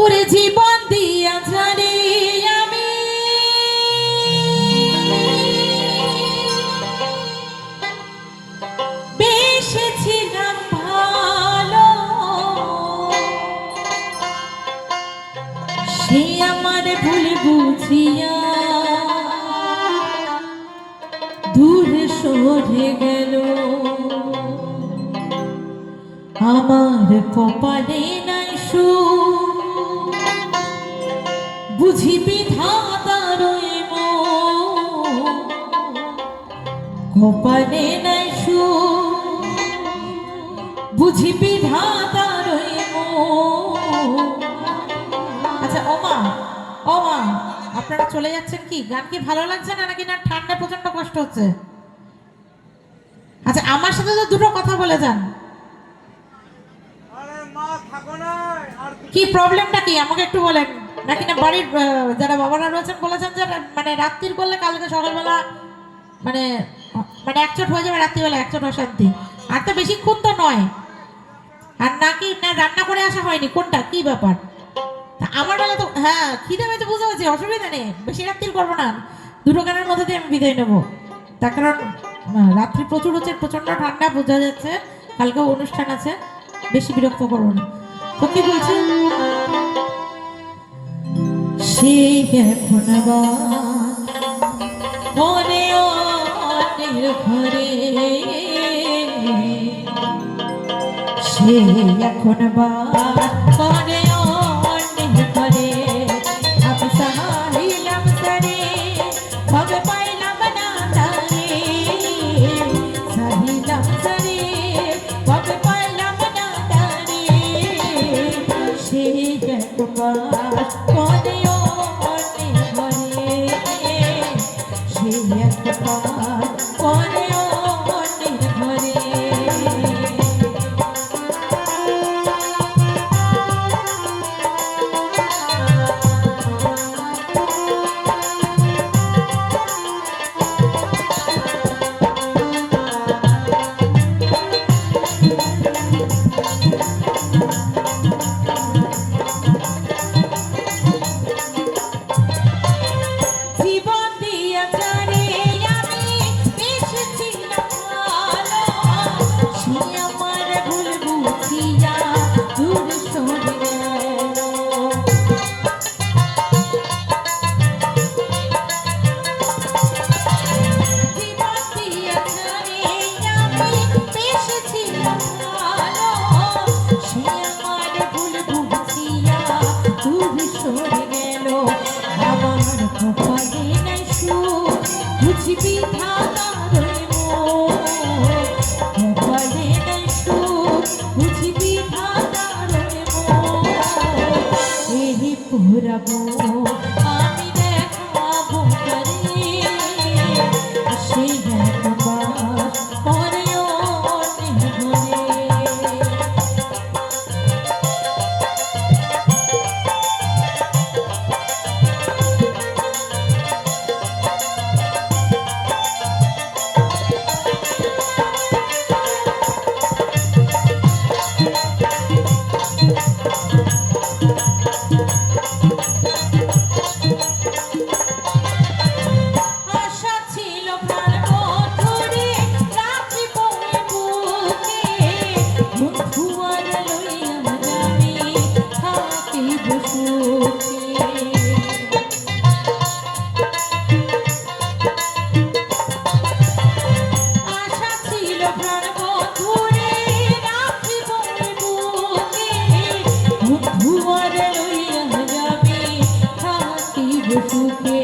ওরে জীবন দিয়া জানি আমি বেসেছিলাম ভালো, সে আমার ভুল বুঝিয়া দূরে সরে গেল। আমার কপালে নাই সুখ, বুঝি বিধাতার কপালে নাই সুখ, বুঝি বিধাতার। আচ্ছা ওমা ওমা, আপনারা চলে যাচ্ছেন কি? গান কি ভালো লাগছে না নাকি না ঠান্ডা প্রচন্ড কষ্ট হচ্ছে? আচ্ছা আমার সাথে তো দুটো কথা বলে যান। কি প্রবলেমটা কি আমাকে একটু বলেন। নাকি না বাড়ির যারা বাবারা রয়েছেন বলেছেন যে মানে রাত্রির করলে কালকে সকালবেলা মানে মানে একচোট হয়ে যাবে, রাত্রিবেলা একচোট অশান্তি। আর তো বেশিক্ষণ তো নয়। আর নাকি না রান্না করে আসা হয়নি, কোনটা কি ব্যাপার? আমার বেলা তো হ্যাঁ খিদে পেয়েছে, বুঝতে পারছি, অসুবিধা নেই, বেশি রাত্রির করবো না। দুটো গানের মধ্যে দিয়ে আমি বিদায় নেবো। তার কারণ রাত্রি প্রচুর হচ্ছে, প্রচন্ড ঠান্ডা, বোঝা যাচ্ছে কালকেও অনুষ্ঠান আছে, বেশি বিরক্ত করবো না। তো কি বলছে? সে এখন মনে অনেক ঘরে, সে এখন মনে অনেক ঘরে, আমি সাহাইলাম সরে কবে পাইলাম না তারে, সাহিলাম সরে কবে পাইলাম না তারে, সে একবার মনে অনেক ঘরে, সে একবার মনে অনেক ঘরে। আমি দেখাবো করে সেই একবার পরে অনেক ঘরে। সুখে